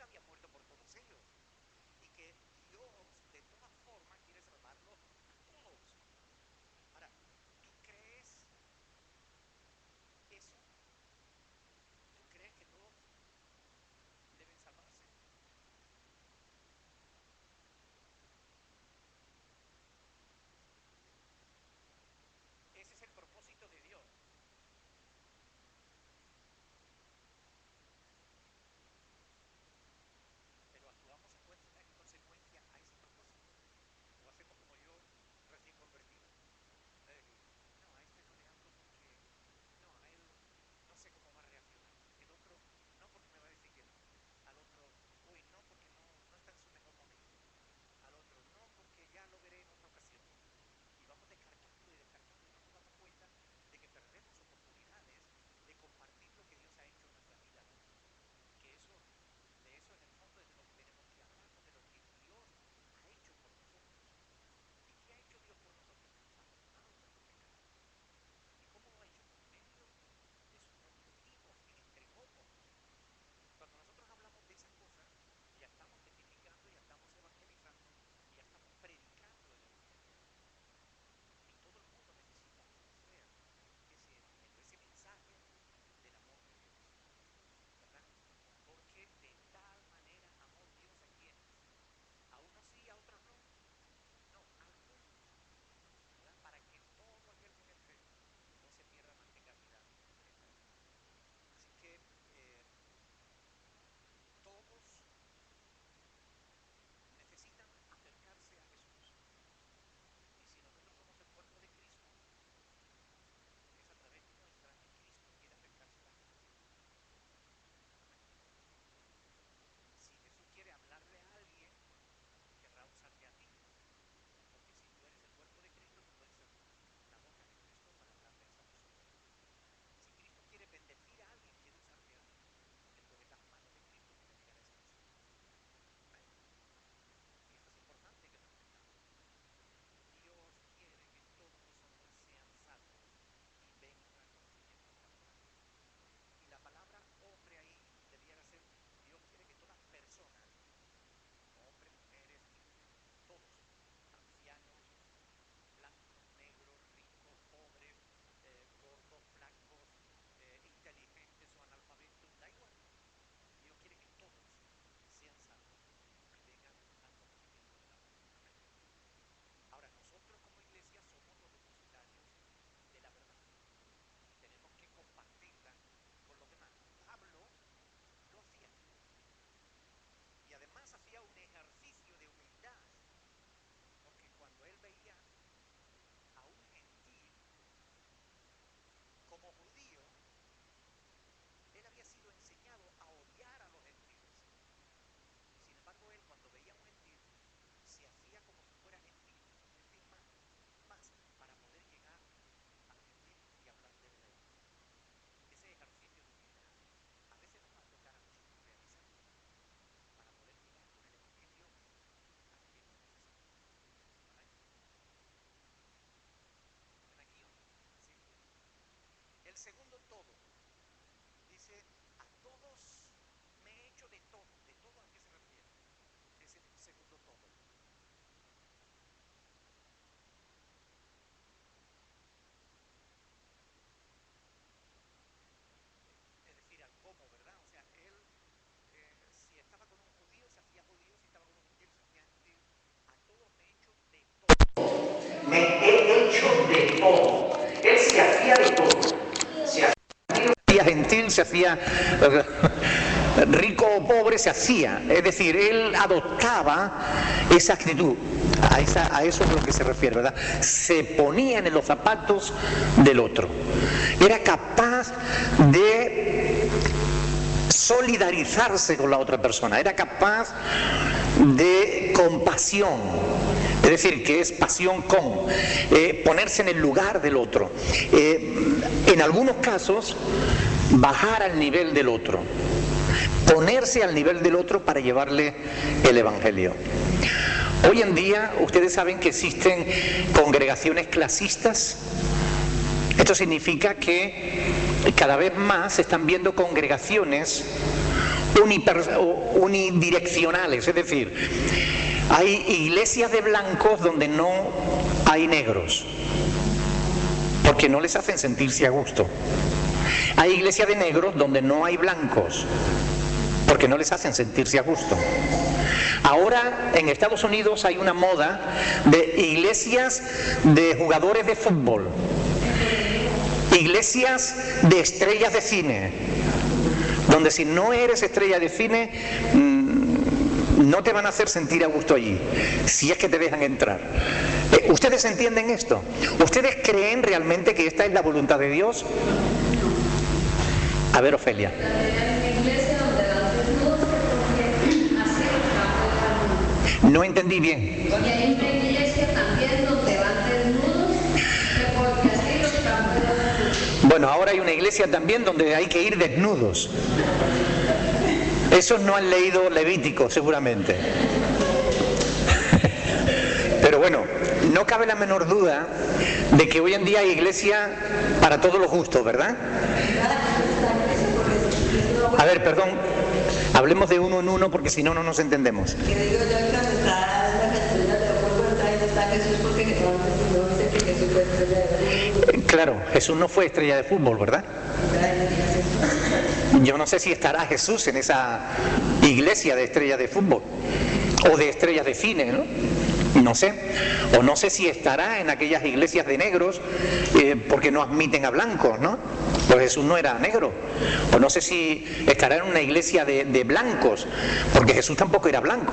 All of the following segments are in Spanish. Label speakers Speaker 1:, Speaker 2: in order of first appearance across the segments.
Speaker 1: había muerto por todos ellos y que Dios de todas formas quiere salvarlos a todos. Ahora, ¿tú crees eso? ¿Tú crees que todos deben salvarse? Ese es el propósito de Dios. Pero actuamos en consecuencia a ese propósito. O hacemos como yo, recién convertido. Es decir, no, a este no le hablo porque, no, a él no sé cómo va a reaccionar. El otro, no porque me va a decir que no. Al otro, uy, no porque no está en su mejor momento. Al otro, no porque ya lo veré en otra ocasión. Y vamos descartando y descartando y no nos damos cuenta de que perdemos oportunidades de compartir lo que Dios ha hecho en nuestra vida. Que eso, de eso en el fondo es de lo que tenemos que hablar, ¿no? De lo que Dios ha hecho por nosotros. ¿Y qué ha hecho Dios por nosotros? Nos ha perdonado nuestros pecados. ¿Y cómo lo ha hecho? Por medio de su propio Hijo, a quien entregó por nosotros. Cuando nosotros hablamos de esas cosas, ya estamos testificando, ya estamos evangelizando, ya estamos predicando el Evangelio. Y todo el mundo necesita conocer ese Evangelio, ese mensaje del amor de Dios, ¿verdad? Porque de tal manera amó Dios a quienes, a unos sí, a otros no, no, al mundo, ¿verdad? Para que todo aquel que en él cree no se pierda, más tenga vida eterna. Así que todos necesitan acercarse a Jesús. Y si nosotros somos el cuerpo de Cristo, es a través nuestra que Cristo quiere acercarse a la gente. Amén. Si Jesús quiere hablarle a alguien, querrá usarte a ti. Porque si tú eres el cuerpo de Cristo, tú puedes ser la boca de Cristo para hablarle a esa persona. Si Cristo quiere bendecir a alguien, quiere usarte a ti. Entonces las manos de Cristo pueden llegar a esa persona. Amén. Y esto es importante que lo entendamos. Dios quiere que todas las personas sean salvos y vengan al conocimiento de la verdad. Y la palabra hombre ahí debiera ser, Dios quiere que todas personas, hombres, mujeres, niños, todos, ancianos, blancos, negros, ricos, pobres, gordos, flacos, inteligentes o analfabetos, da igual. Dios quiere que todos sean salvos y vengan al conocimiento de la verdad. Amén. Ahora, nosotros como iglesia somos los depositarios de la verdad y tenemos que compartirla con los demás. Pablo lo hacía y además hacía un ejercicio de humildad, porque cuando él veía a un gentil como judío, él había sido enseñado a odiar a los gentiles. Y sin embargo, él cuando veía a un gentil, se hacía como si fuera gentil más para poder llegar al gentil y hablarle del Evangelio. Ese ejercicio de humildad a veces nos va a tocar a nosotros realizarlo para poder llegar con el Evangelio a quien lo necesita. Amén. ¿Están aquí o no? ¿Sí? El segundo todo. Dice, a todos me he hecho de todo. ¿De todo a qué se refiere? Ese segundo todo. Es decir, al cómo, ¿verdad? O sea, él, si estaba con un judío, se hacía judío, si estaba con un gentil, se hacía gentil. A todos me he hecho de todo. Me he hecho de todo. Él se hacía de todo. Se hacía gentil, se hacía rico o pobre, se hacía. Es decir, él adoptaba esa actitud. A eso es lo que se refiere, ¿verdad? Se ponía en los zapatos del otro. Era capaz de solidarizarse con la otra persona. Era capaz de compasión. Es decir, que es pasión con, ponerse en el lugar del otro. En algunos casos, bajar al nivel del otro. Ponerse al nivel del otro para llevarle el Evangelio. Hoy en día, ustedes saben que existen congregaciones clasistas. Esto significa que cada vez más se están viendo congregaciones
Speaker 2: unidireccionales, es decir, hay iglesias de blancos donde no hay negros, porque no les hacen sentirse a gusto. Hay iglesias de negros donde no hay blancos, porque no les hacen sentirse a gusto. Ahora en Estados Unidos hay una moda de iglesias de jugadores de fútbol, iglesias de estrellas de cine, donde si no eres estrella de cine no te van a hacer sentir a gusto allí, si es que te dejan entrar. ¿Ustedes entienden esto? ¿Ustedes creen realmente que esta es la voluntad de Dios? A ver, Ofelia. No entendí bien.
Speaker 3: Porque hay una iglesia también donde van desnudos, porque así los campos.
Speaker 2: Bueno, ahora hay una iglesia también donde hay que ir desnudos. Esos no han leído Levítico, seguramente. Pero bueno, no cabe la menor duda de que hoy en día hay iglesia para todos los gustos, ¿verdad? A ver, perdón, hablemos de uno en uno porque si no, no nos entendemos.
Speaker 4: Que digo yo que cuando está la Castellana de acuerdo ahí está Jesús porque no dice que Jesús fue estrella de fútbol.
Speaker 2: Claro, Jesús no fue estrella de fútbol, ¿verdad? Yo no sé si estará Jesús en esa iglesia de estrellas de fútbol o de estrellas de cine, ¿no? No sé, o no sé si estará en aquellas iglesias de negros porque no admiten a blancos, ¿no? Pues Jesús no era negro. O no sé si estará en una iglesia de blancos, porque Jesús tampoco era blanco.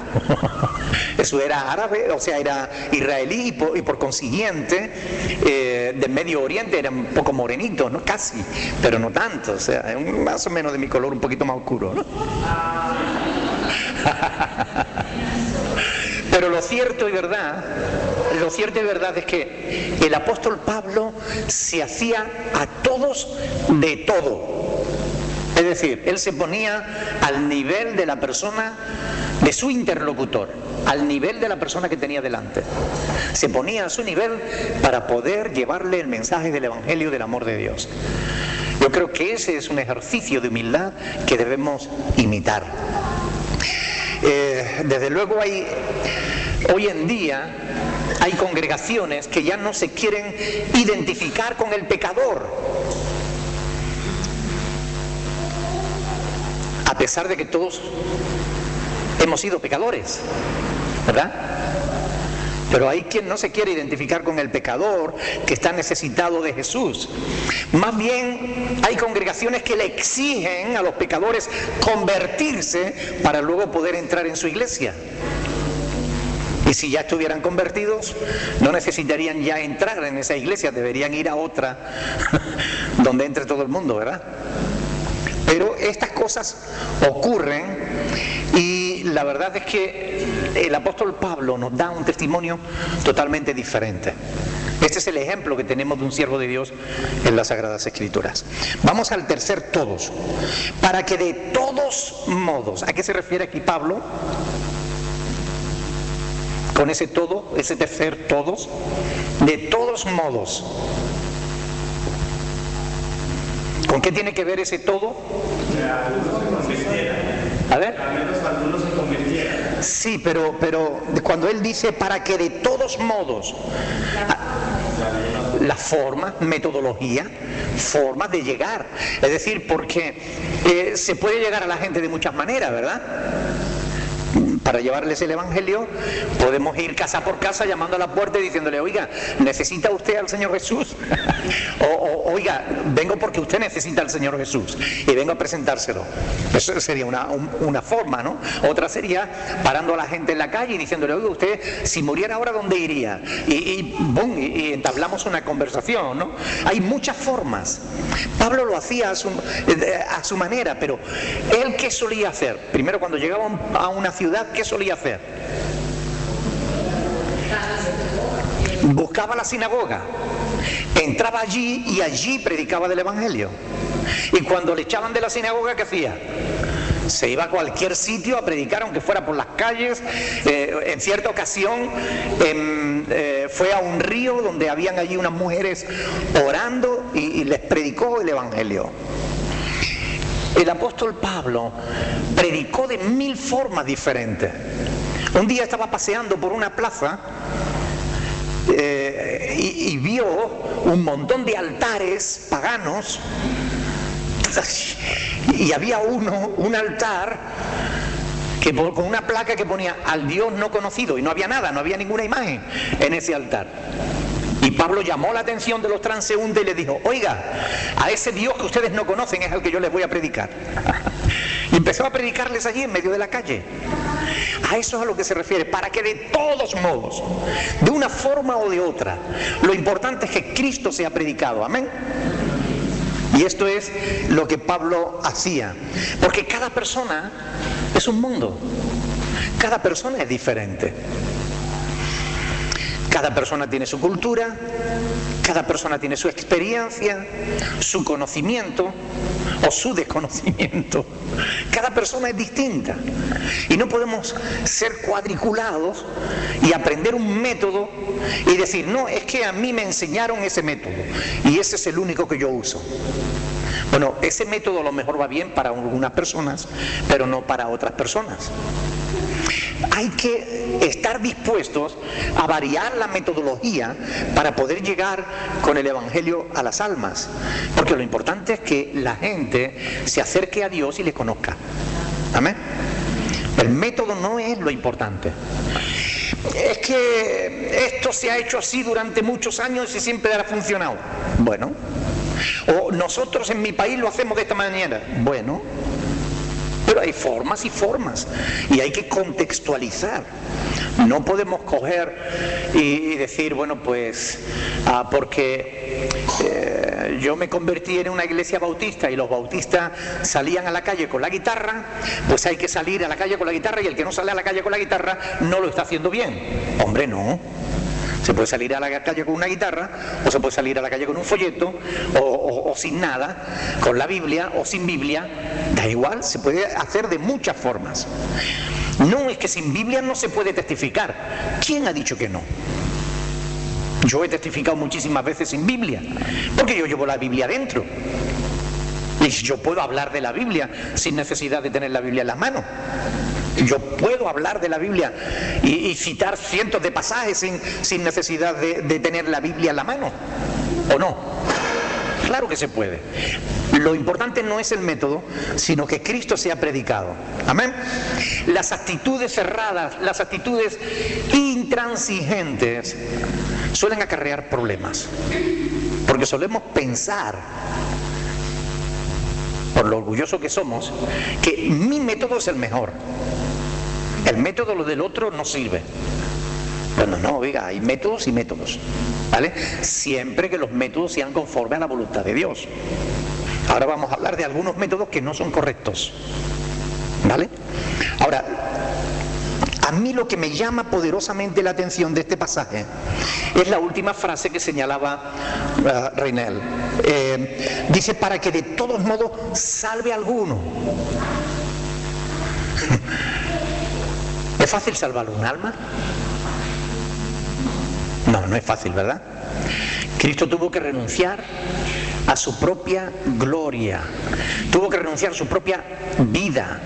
Speaker 2: Jesús era árabe, o sea, era israelí y por consiguiente del Medio Oriente era un poco morenito, ¿no? Casi, pero no tanto, o sea, más o menos de mi color, un poquito más oscuro, ¿no? Pero lo cierto y verdad es que el apóstol Pablo se hacía a todos de todo. Es decir, él se ponía al nivel de la persona, de su interlocutor, al nivel de la persona que tenía delante. Se ponía a su nivel para poder llevarle el mensaje del Evangelio del amor de Dios. Yo creo que ese es un ejercicio de humildad que debemos imitar. Desde luego hoy en día hay congregaciones que ya no se quieren identificar con el pecador, a pesar de que todos hemos sido pecadores, ¿verdad? Pero hay quien no se quiere identificar con el pecador que está necesitado de Jesús. Más bien hay congregaciones que le exigen a los pecadores convertirse para luego poder entrar en su iglesia. Y si ya estuvieran convertidos, no necesitarían ya entrar en esa iglesia, deberían ir a otra donde entre todo el mundo, ¿verdad? Pero estas cosas ocurren y la verdad es que el apóstol Pablo nos da un testimonio totalmente diferente. Este es el ejemplo que tenemos de un siervo de Dios en las Sagradas Escrituras. Vamos al tercer todos. Para que de todos modos, ¿a qué se refiere aquí Pablo? Con ese todo, ese tercer todos, de todos modos. ¿Con qué tiene que ver ese todo? A ver. Sí, pero cuando él dice para que de todos modos, la forma, metodología, formas de llegar. Es decir, porque se puede llegar a la gente de muchas maneras, ¿verdad? Para llevarles el Evangelio podemos ir casa por casa llamando a la puerta y diciéndole, oiga, ¿necesita usted al Señor Jesús? Oiga, vengo porque usted necesita al Señor Jesús y vengo a presentárselo. Eso sería una forma, ¿no? Otra sería parando a la gente en la calle y diciéndole, oiga, usted si muriera ahora, ¿dónde iría? Y entablamos una conversación, ¿no? Hay muchas formas. Pablo lo hacía a su manera, pero él ¿qué solía hacer? Primero, cuando llegaba a una ciudad, ¿qué solía hacer? Buscaba la sinagoga, entraba allí y allí predicaba del Evangelio. Y cuando le echaban de la sinagoga, ¿qué hacía? Se iba a cualquier sitio a predicar, aunque fuera por las calles. En cierta ocasión fue a un río donde habían allí unas mujeres orando y les predicó el Evangelio. el apóstol Pablo predicó de 1000 formas diferentes. Un día estaba paseando por una plaza y vio un montón de altares paganos, y había un altar con una placa que ponía al Dios no conocido, y no había nada, no había ninguna imagen en ese altar. Y Pablo llamó la atención de los transeúntes y les dijo: oiga, a ese Dios que ustedes no conocen es al que yo les voy a predicar. Y empezó a predicarles allí en medio de la calle. A eso es a lo que se refiere, para que de todos modos, de una forma o de otra, lo importante es que Cristo sea predicado. Amén. Y esto es lo que Pablo hacía, porque cada persona es un mundo, cada persona es diferente. Cada persona tiene su cultura, cada persona tiene su experiencia, su conocimiento o su desconocimiento. Cada persona es distinta y no podemos ser cuadriculados y aprender un método y decir: no, es que a mí me enseñaron ese método y ese es el único que yo uso. Bueno, ese método a lo mejor va bien para algunas personas, pero no para otras personas. Hay que estar dispuestos a variar la metodología para poder llegar con el Evangelio a las almas, porque lo importante es que la gente se acerque a Dios y le conozca. Amén. El método no es lo importante. Es que esto se ha hecho así durante muchos años y siempre ha funcionado. Bueno. O nosotros en mi país lo hacemos de esta manera. Bueno. Pero hay formas y formas, y hay que contextualizar. No podemos coger y decir: bueno, pues porque yo me convertí en una iglesia bautista y los bautistas salían a la calle con la guitarra, pues hay que salir a la calle con la guitarra, y el que no sale a la calle con la guitarra no lo está haciendo bien. Hombre, no. Se puede salir a la calle con una guitarra, o se puede salir a la calle con un folleto, o sin nada, con la Biblia o sin Biblia, da igual, se puede hacer de muchas formas. No, es que sin Biblia no se puede testificar. ¿Quién ha dicho que no? Yo he testificado muchísimas veces sin Biblia, porque yo llevo la Biblia dentro. Y yo puedo hablar de la Biblia sin necesidad de tener la Biblia en las manos. Yo puedo hablar de la Biblia y citar cientos de pasajes sin necesidad de tener la Biblia en la mano. ¿O no? Claro que se puede. Lo importante no es el método, sino que Cristo sea predicado. Amén. Las actitudes cerradas, las actitudes intransigentes suelen acarrear problemas, porque solemos pensar, por lo orgulloso que somos, que mi método es el mejor. El método del otro no sirve. Bueno, no, oiga, hay métodos y métodos, ¿vale? Siempre que los métodos sean conforme a la voluntad de Dios. Ahora vamos a hablar de algunos métodos que no son correctos, ¿vale? Ahora, a mí lo que me llama poderosamente la atención de este pasaje es la última frase que señalaba Reinel. Dice: para que de todos modos salve a alguno. ¿Es fácil salvar un alma? No, no es fácil, ¿verdad? Cristo tuvo que renunciar a su propia gloria, tuvo que renunciar a su propia vida,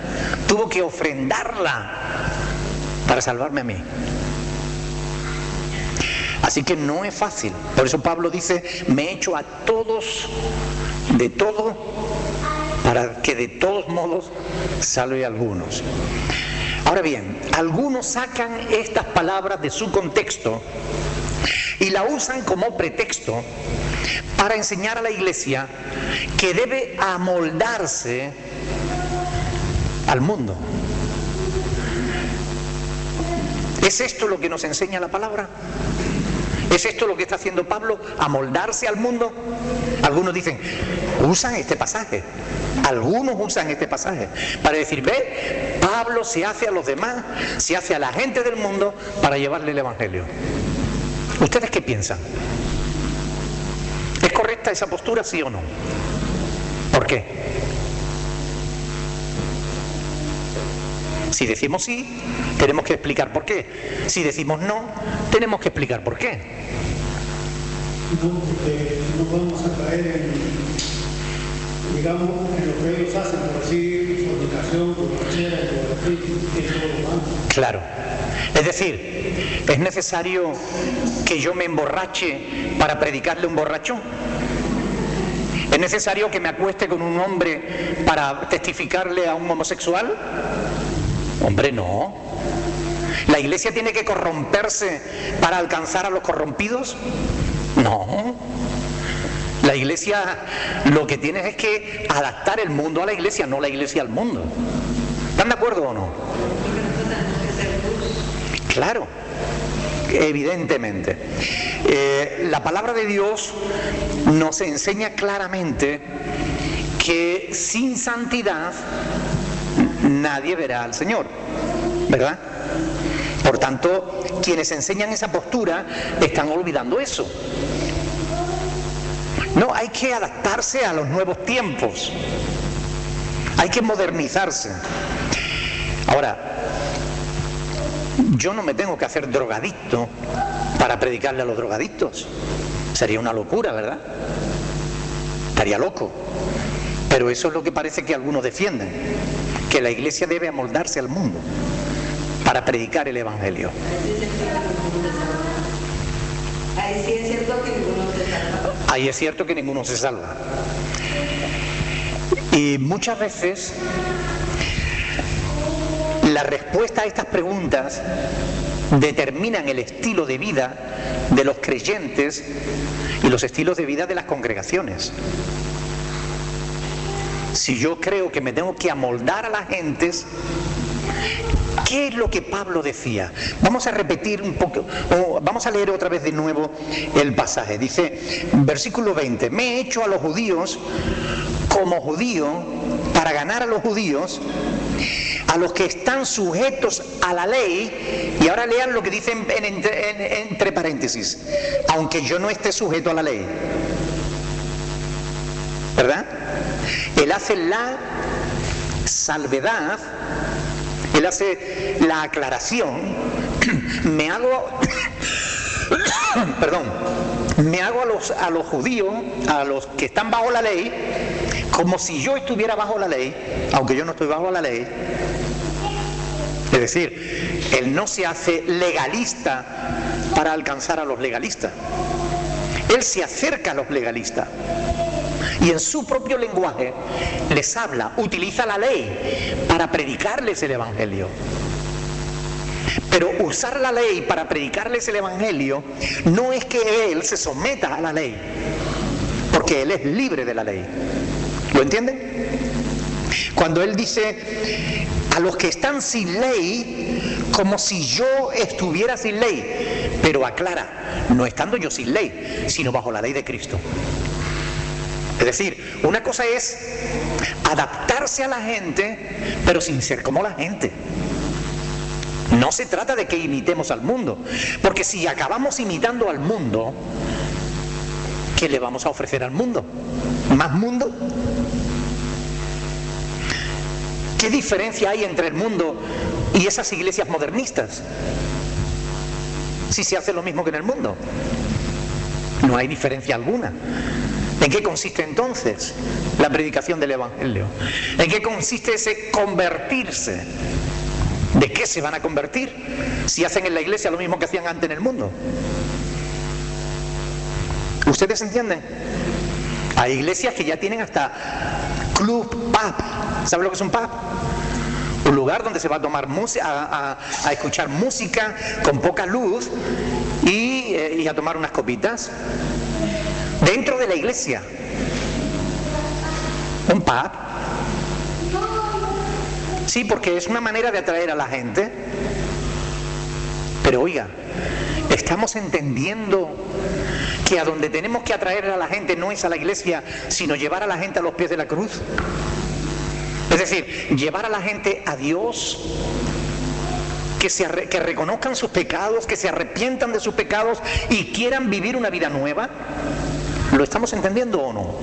Speaker 2: tuvo que ofrendarla para salvarme a mí. Así que no es fácil. Por eso Pablo dice: me he hecho a todos de todo, para que de todos modos salve a algunos. Ahora bien, algunos sacan estas palabras de su contexto y la usan como pretexto para enseñar a la iglesia que debe amoldarse al mundo. ¿Es esto lo que nos enseña la palabra? ¿Es esto lo que está haciendo Pablo? ¿Amoldarse al mundo? Algunos dicen, usan este pasaje. Algunos usan este pasaje para decir: ve, Pablo se hace a los demás, se hace a la gente del mundo para llevarle el Evangelio. ¿Ustedes qué piensan? ¿Es correcta esa postura, sí o no? ¿Por qué? Si decimos sí, tenemos que explicar por qué. Si decimos no, tenemos que explicar por qué.
Speaker 5: No, porque no vamos a caer en digamos, en lo que ellos hacen, por decir, fornicación, borrachera, idolatría y todo lo demás.
Speaker 2: Claro. Es decir, ¿es necesario que yo me emborrache para predicarle a un borracho? ¿Es necesario que me acueste con un hombre para testificarle a un homosexual? Hombre, no. ¿La iglesia tiene que corromperse para alcanzar a los corrompidos? No. La iglesia lo que tiene es que adaptar el mundo a la iglesia, no la iglesia al mundo. ¿Están de acuerdo o no? Claro, evidentemente. La palabra de Dios nos enseña claramente que sin santidad nadie verá al Señor, ¿verdad? Por tanto, quienes enseñan esa postura están olvidando eso. No, hay que adaptarse a los nuevos tiempos. Hay que modernizarse. Ahora, yo no me tengo que hacer drogadicto para predicarle a los drogadictos. Sería una locura, ¿verdad? Estaría loco. Pero eso es lo que parece que algunos defienden, que la iglesia debe amoldarse al mundo para predicar el evangelio.
Speaker 4: Ahí sí es cierto que ninguno se salva.
Speaker 2: Ahí es cierto que ninguno se salva. Y muchas veces la respuesta a estas preguntas determinan el estilo de vida de los creyentes y los estilos de vida de las congregaciones. Si yo creo que me tengo que amoldar a las gentes, ¿qué es lo que Pablo decía? Vamos a repetir un poco, o vamos a leer otra vez de nuevo el pasaje. Dice, versículo 20, me he hecho a los judíos como judío para ganar a los judíos, a los que están sujetos a la ley. Y ahora lean lo que dice entre paréntesis, aunque yo no esté sujeto a la ley, ¿verdad? Él hace la salvedad, él hace la aclaración, me hago a los judíos, a los que están bajo la ley, como si yo estuviera bajo la ley, aunque yo no estoy bajo la ley. Es decir, él no se hace legalista para alcanzar a los legalistas. Él se acerca a los legalistas y en su propio lenguaje les habla, utiliza la ley para predicarles el evangelio. Pero usar la ley para predicarles el evangelio no es que él se someta a la ley, porque él es libre de la ley. ¿Lo entienden? Cuando él dice a los que están sin ley, como si yo estuviera sin ley, pero aclara, no estando yo sin ley, sino bajo la ley de Cristo. Es decir, una cosa es adaptarse a la gente, pero sin ser como la gente. No se trata de que imitemos al mundo, porque si acabamos imitando al mundo, ¿qué le vamos a ofrecer al mundo? ¿Más mundo? ¿Qué diferencia hay entre el mundo y esas iglesias modernistas? Si se hace lo mismo que en el mundo. No hay diferencia alguna. ¿En qué consiste entonces la predicación del evangelio? ¿En qué consiste ese convertirse? ¿De qué se van a convertir si hacen en la iglesia lo mismo que hacían antes en el mundo? ¿Ustedes entienden? Hay iglesias que ya tienen hasta club, pub. ¿Saben lo que es un pub? Un lugar donde se va a tomar música, a escuchar música con poca luz y a tomar unas copitas dentro de la iglesia. Un pub. Sí, porque es una manera de atraer a la gente. Pero oiga, estamos entendiendo que a donde tenemos que atraer a la gente no es a la iglesia, sino llevar a la gente a los pies de la cruz. Es decir, llevar a la gente a Dios, que reconozcan sus pecados, que se arrepientan de sus pecados y quieran vivir una vida nueva. ¿Lo estamos entendiendo o no?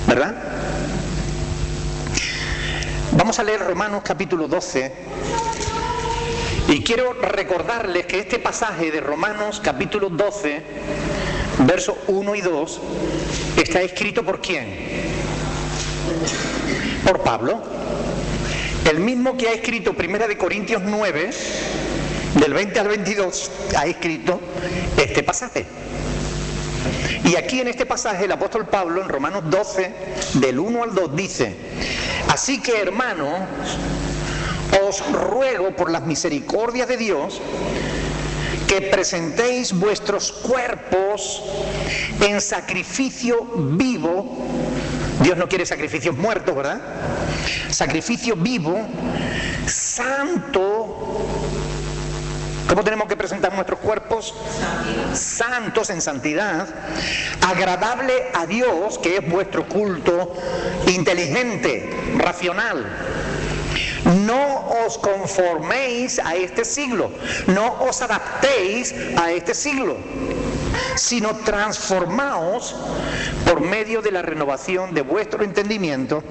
Speaker 2: ¿Verdad? Vamos a leer Romanos capítulo 12 y quiero recordarles que este pasaje de Romanos capítulo 12, versos 1 y 2, está escrito ¿por quién? Por Pablo, el mismo que ha escrito 1 de Corintios 9, del 20 al 22, ha escrito este pasaje. Y aquí en este pasaje el apóstol Pablo, en Romanos 12, del 1 al 2, dice: así que, hermanos, os ruego por las misericordias de Dios que presentéis vuestros cuerpos en sacrificio vivo. Dios no quiere sacrificios muertos, ¿verdad? Sacrificio vivo, santo. ¿Cómo tenemos que presentar nuestros cuerpos? Santos en santidad, agradable a Dios, que es vuestro culto inteligente, racional. No os conforméis a este siglo, no os adaptéis a este siglo, sino transformaos por medio de la renovación de vuestro entendimiento,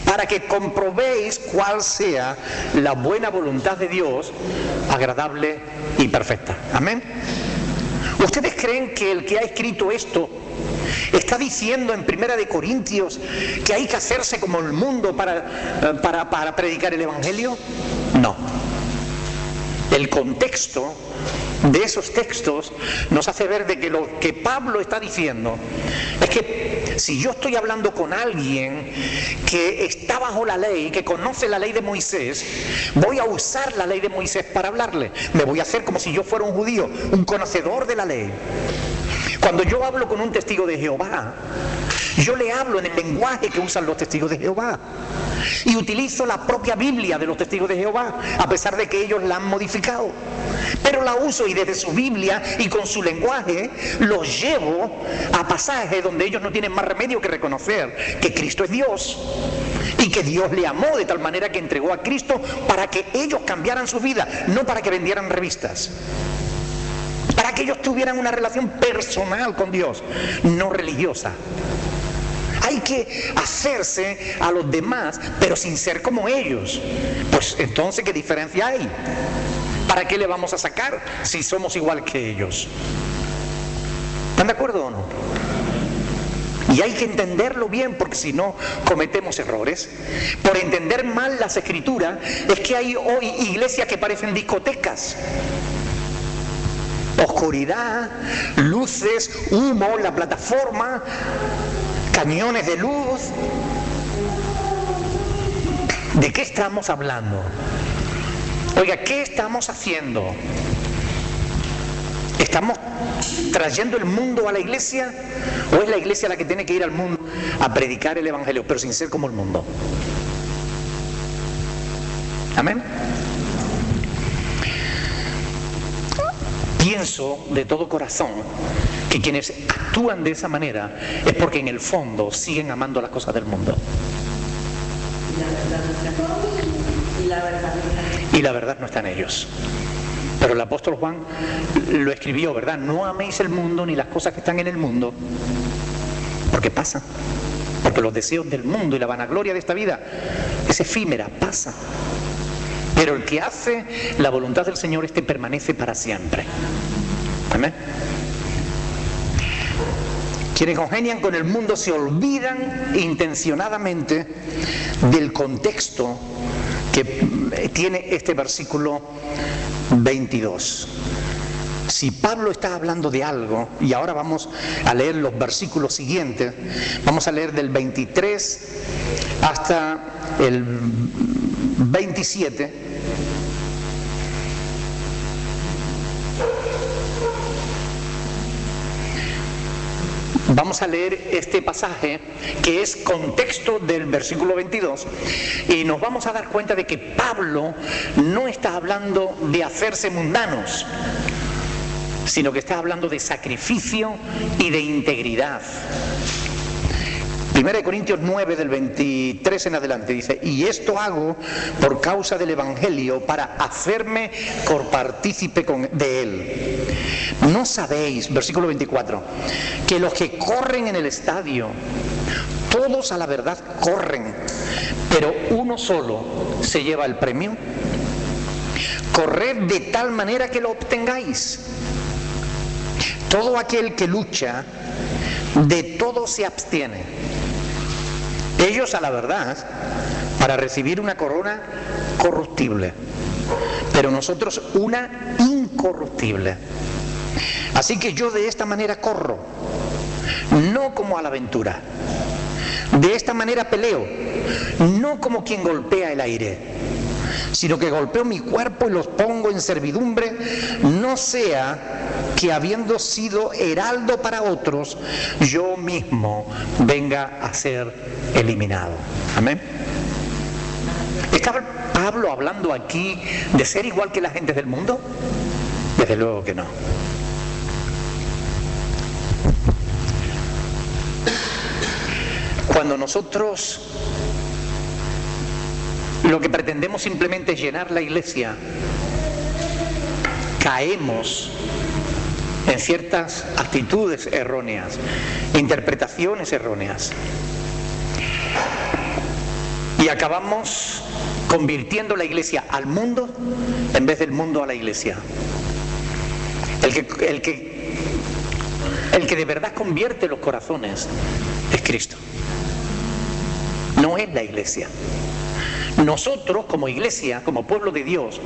Speaker 2: para que comprobéis cuál sea la buena voluntad de Dios, agradable y perfecta. Amén. ¿Ustedes creen que el que ha escrito esto está diciendo en 1 de Corintios que hay que hacerse como el mundo para predicar el Evangelio? No. El contexto de esos textos nos hace ver de que lo que Pablo está diciendo es que si yo estoy hablando con alguien que está bajo la ley, que conoce la ley de Moisés, voy a usar la ley de Moisés para hablarle. Me voy a hacer como si yo fuera un judío, un conocedor de la ley. Cuando yo hablo con un testigo de Jehová, yo le hablo en el lenguaje que usan los testigos de Jehová y utilizo la propia Biblia de los testigos de Jehová, a pesar de que ellos la han modificado, pero la uso, y desde su Biblia y con su lenguaje los llevo a pasajes donde ellos no tienen más remedio que reconocer que Cristo es Dios y que Dios le amó de tal manera que entregó a Cristo para que ellos cambiaran su vida, no para que vendieran revistas, para que ellos tuvieran una relación personal con Dios, no religiosa. Hay que hacerse a los demás, pero sin ser como ellos. Pues entonces, ¿qué diferencia hay? ¿Para qué le vamos a sacar si somos igual que ellos? ¿Están de acuerdo o no? Y hay que entenderlo bien, porque si no cometemos errores. Por entender mal las escrituras, es que hay hoy iglesias que parecen discotecas. Oscuridad, luces, humo, la plataforma, cañones de luz. ¿De qué estamos hablando? Oiga, ¿qué estamos haciendo? ¿Estamos trayendo el mundo a la iglesia? ¿O es la iglesia la que tiene que ir al mundo a predicar el Evangelio, pero sin ser como el mundo? Amén. Pienso de todo corazón que quienes actúan de esa manera es porque en el fondo siguen amando las cosas del mundo. Y la verdad no está en ellos. Pero el apóstol Juan lo escribió, ¿verdad? No améis el mundo ni las cosas que están en el mundo, porque pasa. Porque los deseos del mundo y la vanagloria de esta vida es efímera, pasa. Pero el que hace la voluntad del Señor, este permanece para siempre. Amén. Quienes congenian con el mundo se olvidan intencionadamente del contexto que tiene este versículo 22. Si Pablo está hablando de algo, y ahora vamos a leer los versículos siguientes, vamos a leer del 23 hasta el 27. Vamos a leer este pasaje que es contexto del versículo 22 y nos vamos a dar cuenta de que Pablo no está hablando de hacerse mundanos, sino que está hablando de sacrificio y de integridad. 1 Corintios 9 del 23 en adelante dice: y esto hago por causa del Evangelio, para hacerme copartícipe de él. ¿No sabéis, versículo 24, que los que corren en el estadio, todos a la verdad corren, pero uno solo se lleva el premio? Corred de tal manera que lo obtengáis. Todo aquel que lucha, de todo se abstiene. Ellos, a la verdad, para recibir una corona corruptible, pero nosotros una incorruptible. Así que yo de esta manera corro, no como a la aventura. De esta manera peleo, no como quien golpea el aire, sino que golpeo mi cuerpo y los pongo en servidumbre, no sea que habiendo sido heraldo para otros, yo mismo venga a ser eliminado. Amén. ¿Está Pablo hablando aquí de ser igual que la gente del mundo? Desde luego que no. Cuando nosotros lo que pretendemos simplemente es llenar la iglesia, caemos en ciertas actitudes erróneas, interpretaciones erróneas, y acabamos convirtiendo la iglesia al mundo en vez del mundo a la iglesia. El que de verdad convierte los corazones es Cristo, no es la iglesia. Nosotros como iglesia, como pueblo de Dios,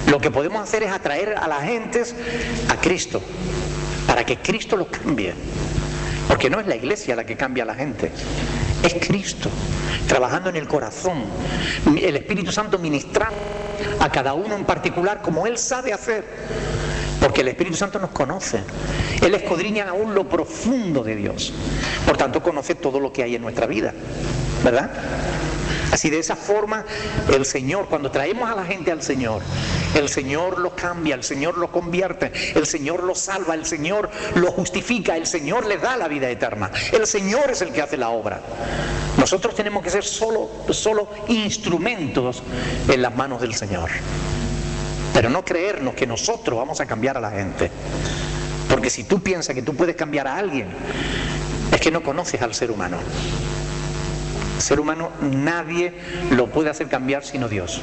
Speaker 2: lo que podemos hacer es atraer a las gentes a Cristo, para que Cristo los cambie, porque no es la iglesia la que cambia a la gente, es Cristo trabajando en el corazón, el Espíritu Santo ministrando a cada uno en particular como Él sabe hacer, porque el Espíritu Santo nos conoce. Él escudriña aún lo profundo de Dios, por tanto conoce todo lo que hay en nuestra vida, ¿verdad? Así, de esa forma, el Señor, cuando traemos a la gente al Señor, el Señor los cambia, el Señor los convierte, el Señor los salva, el Señor los justifica, el Señor les da la vida eterna. El Señor es el que hace la obra. Nosotros tenemos que ser solo instrumentos en las manos del Señor. Pero no creernos que nosotros vamos a cambiar a la gente. Porque si tú piensas que tú puedes cambiar a alguien, es que no conoces al ser humano. El ser humano nadie lo puede hacer cambiar sino Dios.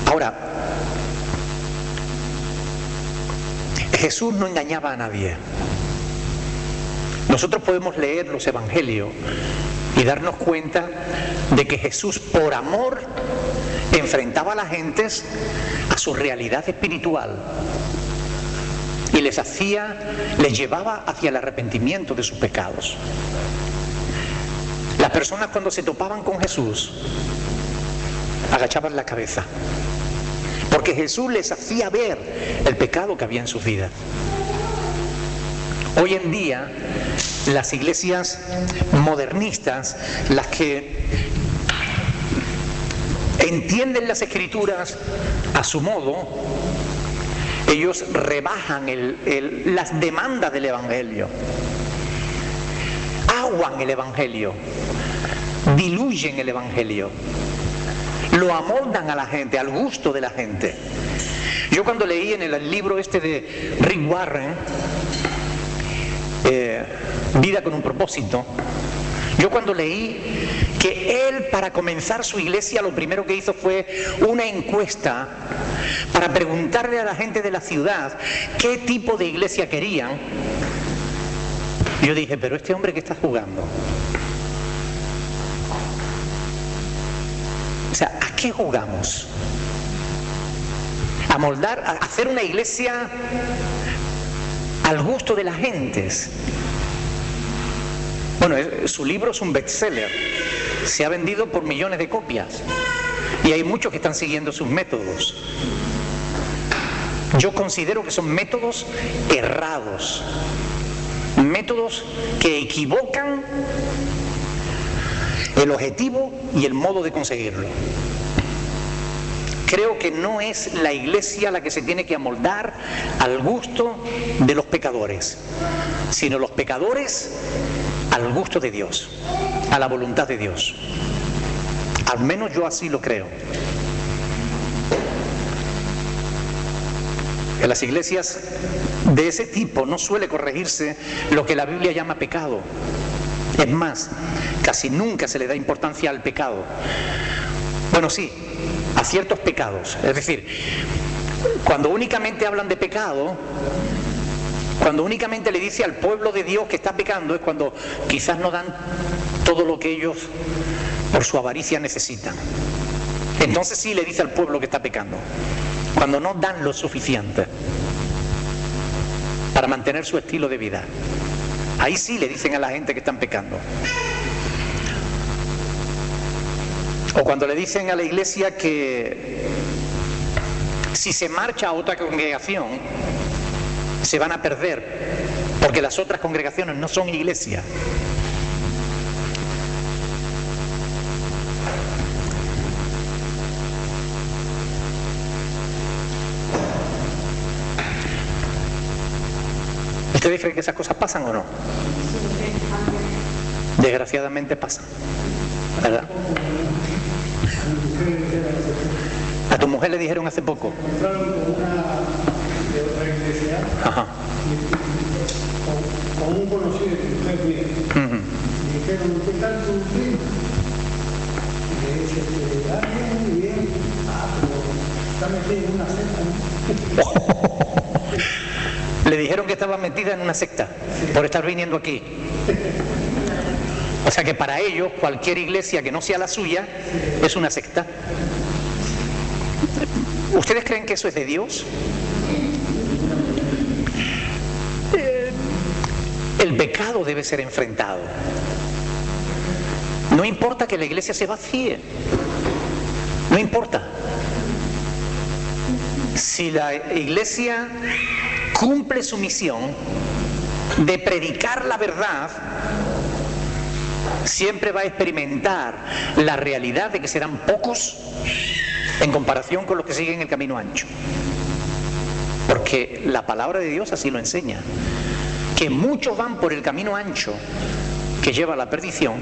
Speaker 2: Ahora, Jesús no engañaba a nadie. Nosotros podemos leer los evangelios y darnos cuenta de que Jesús, por amor, enfrentaba a las gentes a su realidad espiritual y les llevaba hacia el arrepentimiento de sus pecados. Las personas, cuando se topaban con Jesús, agachaban la cabeza, porque Jesús les hacía ver el pecado que había en sus vidas. Hoy en día, las iglesias modernistas, las que entienden las Escrituras a su modo, ellos rebajan las demandas del Evangelio, aguan el Evangelio, diluyen el Evangelio, lo amoldan a la gente, al gusto de la gente. Yo cuando leí en el libro este de Rick Warren, Vida con un propósito, yo cuando leí que él, para comenzar su iglesia, lo primero que hizo fue una encuesta para preguntarle a la gente de la ciudad qué tipo de iglesia querían, yo dije, pero este hombre, ¿qué está jugando? O sea, ¿a qué jugamos? A moldar, a hacer una iglesia al gusto de las gentes. Bueno, su libro es un bestseller, se ha vendido por millones de copias y hay muchos que están siguiendo sus métodos. Yo considero que son métodos errados, métodos que equivocan el objetivo y el modo de conseguirlo. Creo que no es la iglesia la que se tiene que amoldar al gusto de los pecadores, sino los pecadores al gusto de Dios, a la voluntad de Dios. Al menos yo así lo creo. En las iglesias de ese tipo no suele corregirse lo que la Biblia llama pecado. Es más, casi nunca se le da importancia al pecado. Bueno, sí, a ciertos pecados. Es decir, cuando únicamente hablan de pecado, Cuando únicamente le dice al pueblo de Dios que está pecando es cuando quizás no dan todo lo que ellos por su avaricia necesitan. Entonces sí le dice al pueblo que está pecando, cuando no dan lo suficiente para mantener su estilo de vida. Ahí sí le dicen a la gente que están pecando. O cuando le dicen a la iglesia que si se marcha a otra congregación se van a perder, porque las otras congregaciones no son iglesia. ¿Ustedes creen que esas cosas pasan o no? Desgraciadamente pasan, ¿verdad? A tu mujer le dijeron hace poco.
Speaker 5: Entraron con una de otra iglesia,
Speaker 2: Ajá.
Speaker 5: con un conocido de tu mujer mía. Y dijeron, ¿qué tal tu primo? Y le dice, bien, bien. Pero está metida en una secta, ¿no?
Speaker 2: Le dijeron que estaba metida en una secta por estar viniendo aquí. O sea que para ellos cualquier iglesia que no sea la suya es una secta. ¿Ustedes creen que eso es de Dios? El pecado debe ser enfrentado. No importa que la iglesia se vacíe. No importa. Si la iglesia cumple su misión de predicar la verdad, siempre va a experimentar la realidad de que serán pocos en comparación con los que siguen el camino ancho. Porque la palabra de Dios así lo enseña, que muchos van por el camino ancho que lleva a la perdición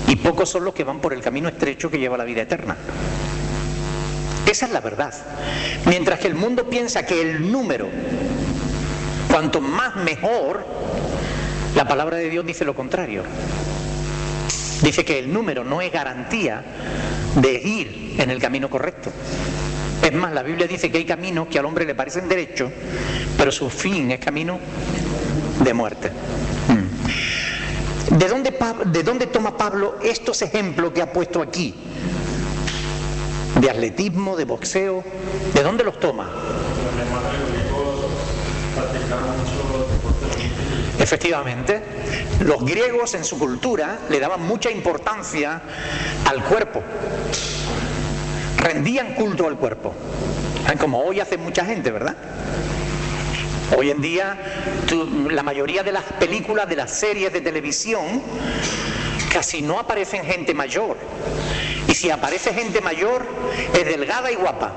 Speaker 2: y pocos son los que van por el camino estrecho que lleva a la vida eterna. Esa es la verdad. Mientras que el mundo piensa que el número, cuanto más mejor, la palabra de Dios dice lo contrario. Dice que el número no es garantía de ir en el camino correcto. Es más, la Biblia dice que hay caminos que al hombre le parecen derechos, pero su fin es camino de muerte. ¿De dónde toma Pablo estos ejemplos que ha puesto aquí? De atletismo, de boxeo, ¿de dónde los toma? Efectivamente, los griegos en su cultura le daban mucha importancia al cuerpo, rendían culto al cuerpo, como hoy hace mucha gente, ¿verdad? Hoy en día la mayoría de las películas, de las series de televisión, casi no aparecen gente mayor, y si aparece gente mayor es delgada y guapa.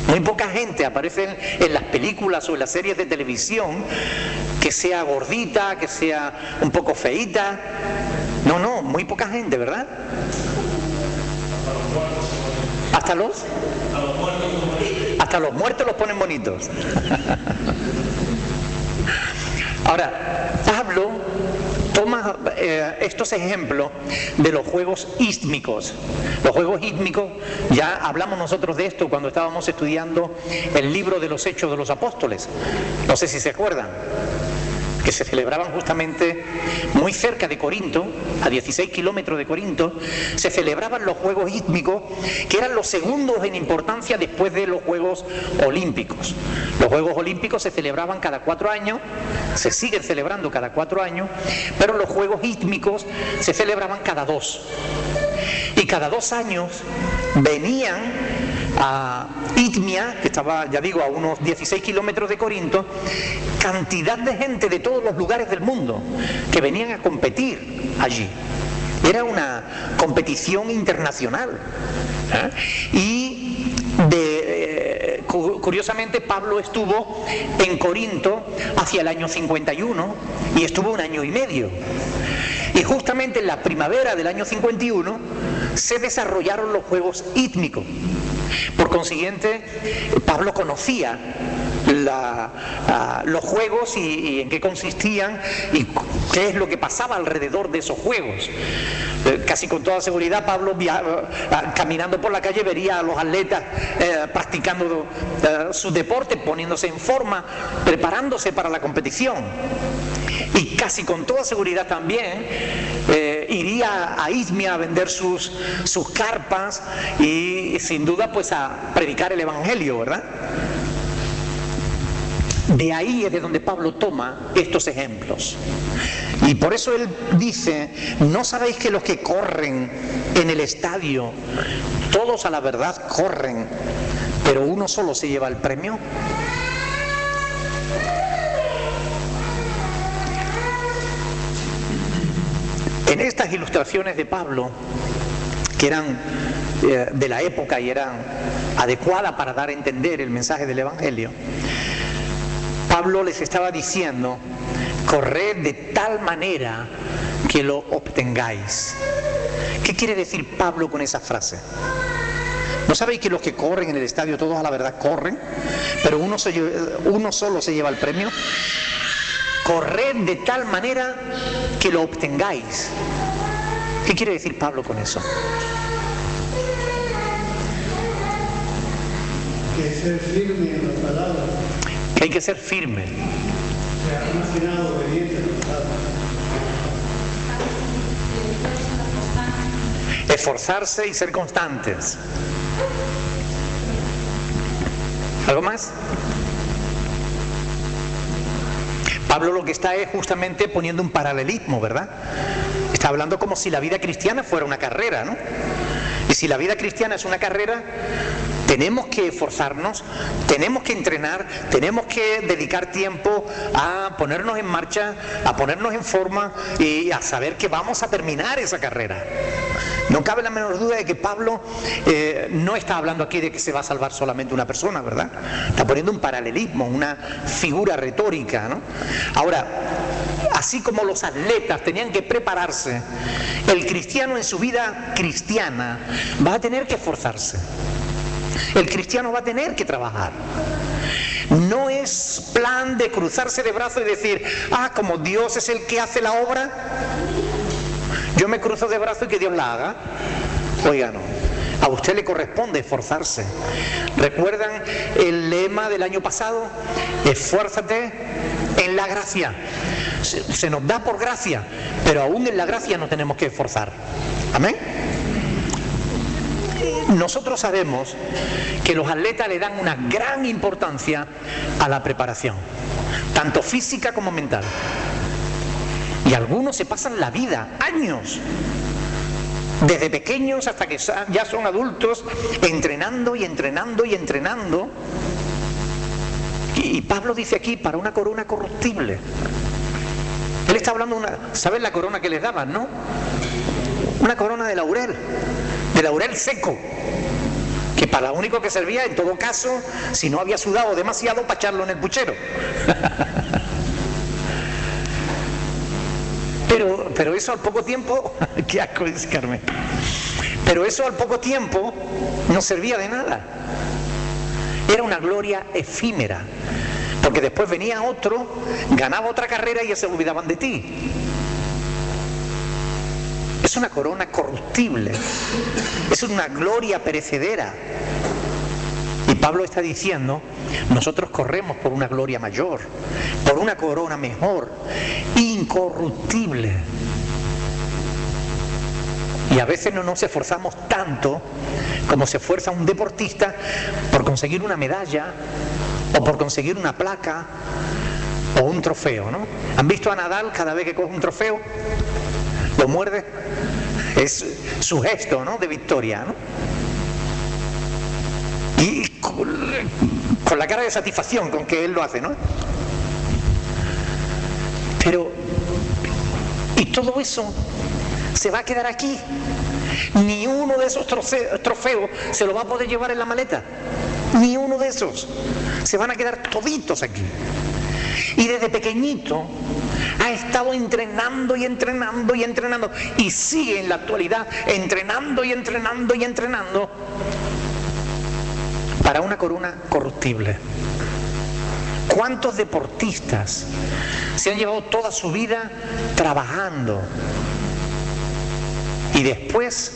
Speaker 2: Muy poca gente aparece en las películas o en las series de televisión que sea gordita, que sea un poco feíta. No, muy poca gente, ¿verdad? Hasta los muertos los ponen bonitos. Ahora, Pablo toma estos ejemplos de los juegos ístmicos. Los juegos ístmicos, ya hablamos nosotros de esto cuando estábamos estudiando el libro de los Hechos de los Apóstoles. No sé si se acuerdan, que se celebraban justamente muy cerca de Corinto, a 16 kilómetros de Corinto, se celebraban los Juegos Ístmicos, que eran los segundos en importancia después de los Juegos Olímpicos. Los Juegos Olímpicos se celebraban cada 4 años, se siguen celebrando cada 4 años, pero los Juegos Ístmicos se celebraban cada 2. Y cada 2 años venían a Itmia, que estaba, ya digo, a unos 16 kilómetros de Corinto, cantidad de gente de todos los lugares del mundo que venían a competir allí. Era una competición internacional. Y curiosamente Pablo estuvo en Corinto hacia el año 51 y estuvo 1 año y medio. Y justamente en la primavera del año 51 se desarrollaron los Juegos Ístmicos. Por consiguiente, Pablo conocía los juegos y en qué consistían y qué es lo que pasaba alrededor de esos juegos. Casi con toda seguridad Pablo caminando por la calle vería a los atletas practicando su deporte, poniéndose en forma, preparándose para la competición. Y casi con toda seguridad también iría a Izmia a vender sus carpas y sin duda pues a predicar el Evangelio, ¿verdad? De ahí es de donde Pablo toma estos ejemplos. Y por eso él dice, ¿no sabéis que los que corren en el estadio, todos a la verdad corren, pero uno solo se lleva el premio? En estas ilustraciones de Pablo, que eran de la época y eran adecuadas para dar a entender el mensaje del Evangelio, Pablo les estaba diciendo, corred de tal manera que lo obtengáis. ¿Qué quiere decir Pablo con esa frase? ¿No sabéis que los que corren en el estadio, todos a la verdad corren, pero uno solo se lleva el premio? Corred de tal manera que lo obtengáis. ¿Qué quiere decir Pablo con eso?
Speaker 5: Que ser firme en la palabra.
Speaker 2: Que hay que ser firme.
Speaker 5: O sea, más que nada obediente a la palabra.
Speaker 2: Esforzarse y ser constantes. ¿Algo más? Pablo lo que está es justamente poniendo un paralelismo, ¿verdad? Está hablando como si la vida cristiana fuera una carrera, ¿no? Y si la vida cristiana es una carrera, tenemos que esforzarnos, tenemos que entrenar, tenemos que dedicar tiempo a ponernos en marcha, a ponernos en forma y a saber que vamos a terminar esa carrera. No cabe la menor duda de que Pablo no está hablando aquí de que se va a salvar solamente una persona, ¿verdad? Está poniendo un paralelismo, una figura retórica, ¿no? Ahora, así como los atletas tenían que prepararse, el cristiano en su vida cristiana va a tener que esforzarse. El cristiano va a tener que trabajar. No es plan de cruzarse de brazos y decir, como Dios es el que hace la obra, yo me cruzo de brazos y que Dios la haga. Oiga, no. A usted le corresponde esforzarse. ¿Recuerdan el lema del año pasado? Esfuérzate en la gracia. Se nos da por gracia, pero aún en la gracia nos tenemos que esforzar. Amén. Nosotros sabemos que los atletas le dan una gran importancia a la preparación, tanto física como mental. Y algunos se pasan la vida, años, desde pequeños hasta que ya son adultos, entrenando y entrenando y entrenando. Y Pablo dice aquí, para una corona corruptible. Él está hablando ¿sabes la corona que les daban, no? Una corona de laurel seco, que para lo único que servía, en todo caso, si no había sudado demasiado, para echarlo en el puchero. Pero eso al poco tiempo, qué asco, dice Carmen, pero eso al poco tiempo no servía de nada. Era una gloria efímera, porque después venía otro, ganaba otra carrera y ya se olvidaban de ti. Es una corona corruptible, es una gloria perecedera. Y Pablo está diciendo, nosotros corremos por una gloria mayor, por una corona mejor, incorruptible. Y a veces no nos esforzamos tanto como se esfuerza un deportista por conseguir una medalla o por conseguir una placa o un trofeo, ¿no? ¿Han visto a Nadal cada vez que coge un trofeo? Lo muerde, es su gesto, ¿no?, de victoria, ¿no? Y con la cara de satisfacción con que él lo hace, ¿no? Pero, y todo eso se va a quedar aquí. Ni uno de esos trofeos se lo va a poder llevar en la maleta. Ni uno de esos. Se van a quedar toditos aquí. Y desde pequeñito ha estado entrenando y entrenando y entrenando, y sigue en la actualidad entrenando y entrenando y entrenando para una corona corruptible. ¿Cuántos deportistas se han llevado toda su vida trabajando y después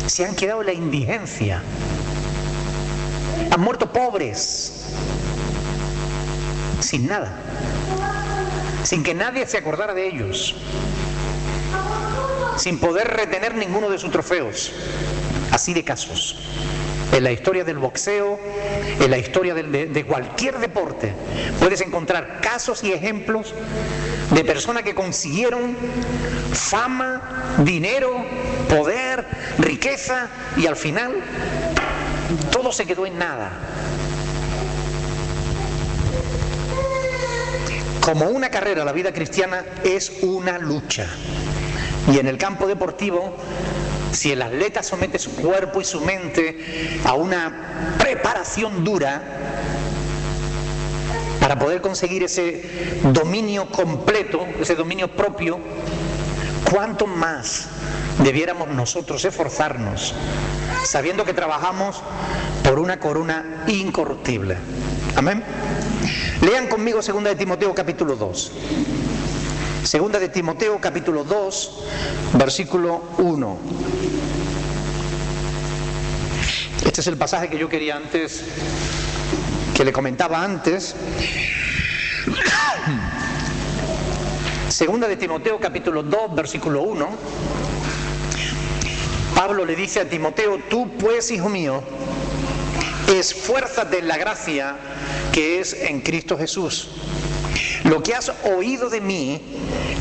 Speaker 2: se han quedado en la indigencia? Han muerto pobres, sin nada, sin que nadie se acordara de ellos, sin poder retener ninguno de sus trofeos. Así de casos. En la historia del boxeo, en la historia de cualquier deporte, puedes encontrar casos y ejemplos de personas que consiguieron fama, dinero, poder, riqueza, y al final todo se quedó en nada. Como una carrera, la vida cristiana es una lucha. Y en el campo deportivo, si el atleta somete su cuerpo y su mente a una preparación dura para poder conseguir ese dominio completo, ese dominio propio, ¿cuánto más debiéramos nosotros esforzarnos sabiendo que trabajamos por una corona incorruptible? Amén. Lean conmigo 2 de Timoteo capítulo 2. 2 de Timoteo capítulo 2, versículo 1. Este es el pasaje que yo quería antes, que le comentaba antes. 2 de Timoteo capítulo 2, versículo 1. Pablo le dice a Timoteo: tú pues, hijo mío, esfuérzate en la gracia que es en Cristo Jesús. Lo que has oído de mí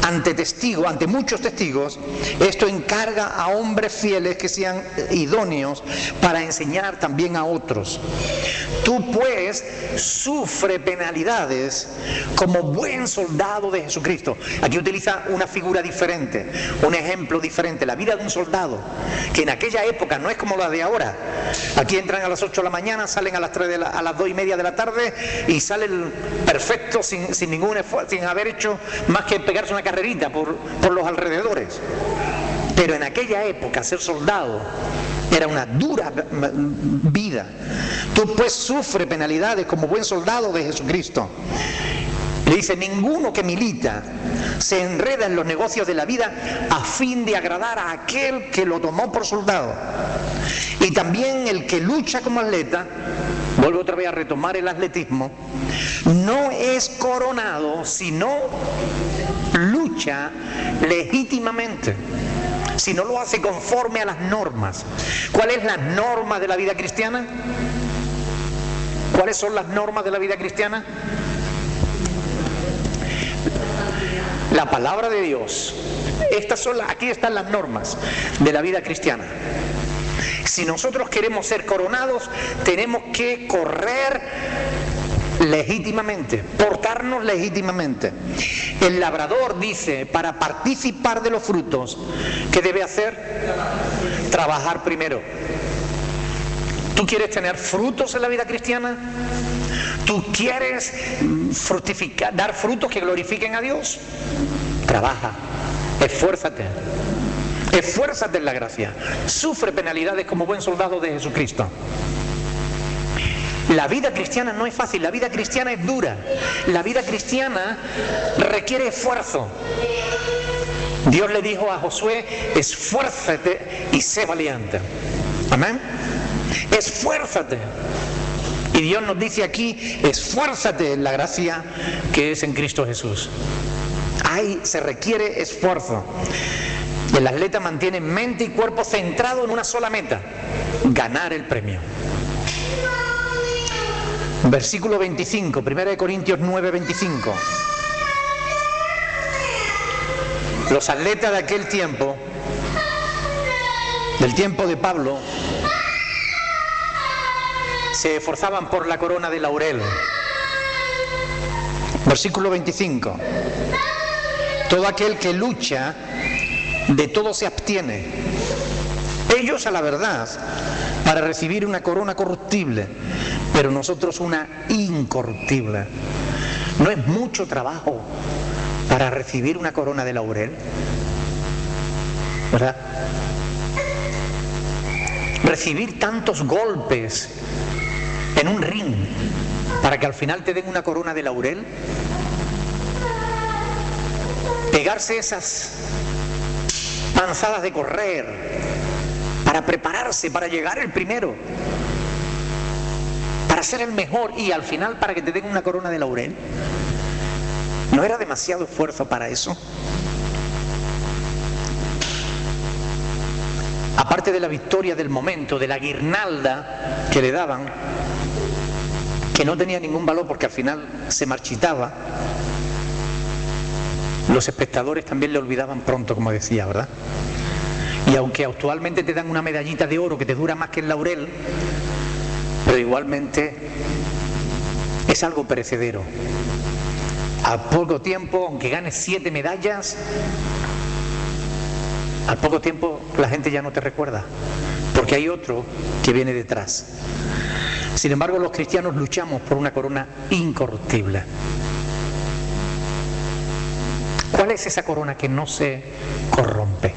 Speaker 2: ante muchos testigos, esto encarga a hombres fieles que sean idóneos para enseñar también a otros. Tú pues sufre penalidades como buen soldado de Jesucristo. Aquí utiliza una figura diferente, un ejemplo diferente, la vida de un soldado, que en aquella época no es como la de ahora. Aquí entran a las 8 de la mañana, salen a las 2:30 de la tarde y salen perfectos sin ningún esfuerzo, sin haber hecho más que pegarse una carrerita por los alrededores. Pero en aquella época ser soldado era una dura vida. Tú pues sufre penalidades como buen soldado de Jesucristo. Le dice: ninguno que milita se enreda en los negocios de la vida a fin de agradar a aquel que lo tomó por soldado. Y también el que lucha como atleta, vuelvo otra vez a retomar el atletismo, no es coronado, sino lucha legítimamente, si no lo hace conforme a las normas. ¿Cuál es la norma de la vida cristiana? ¿Cuáles son las normas de la vida cristiana? La palabra de Dios. Aquí están las normas de la vida cristiana. Si nosotros queremos ser coronados, tenemos que correr legítimamente, portarnos legítimamente. El labrador dice: para participar de los frutos, ¿qué debe hacer? Trabajar primero. ¿Tú quieres tener frutos en la vida cristiana? ¿Tú quieres dar frutos que glorifiquen a Dios? Trabaja, esfuérzate. Esfuérzate en la gracia. Sufre penalidades como buen soldado de Jesucristo. La vida cristiana no es fácil, la vida cristiana es dura. La vida cristiana requiere esfuerzo. Dios le dijo a Josué: esfuérzate y sé valiente. Amén. Esfuérzate. Y Dios nos dice aquí: esfuérzate en la gracia que es en Cristo Jesús. Ahí se requiere esfuerzo. El atleta mantiene mente y cuerpo centrado en una sola meta: ganar el premio. Versículo 25, 1 Corintios 9, 25. Los atletas de aquel tiempo, del tiempo de Pablo, se esforzaban por la corona de laurel. Versículo 25. Todo aquel que lucha, de todo se abstiene. Ellos, a la verdad, para recibir una corona corruptible, pero nosotros una incorruptible. ¿No es mucho trabajo para recibir una corona de laurel? ¿Verdad? Recibir tantos golpes en un ring, para que al final te den una corona de laurel? Pegarse esas panzadas de correr para prepararse, para llegar el primero, para ser el mejor y al final para que te den una corona de laurel. ¿No era demasiado esfuerzo para eso? Aparte de la victoria del momento, de la guirnalda que le daban, que no tenía ningún valor porque al final se marchitaba, los espectadores también le olvidaban pronto, como decía, ¿verdad? Y aunque actualmente te dan una medallita de oro que te dura más que el laurel, pero igualmente es algo perecedero. A poco tiempo, aunque ganes 7 medallas, al poco tiempo la gente ya no te recuerda, porque hay otro que viene detrás. Sin embargo, los cristianos luchamos por una corona incorruptible. ¿Cuál es esa corona que no se corrompe?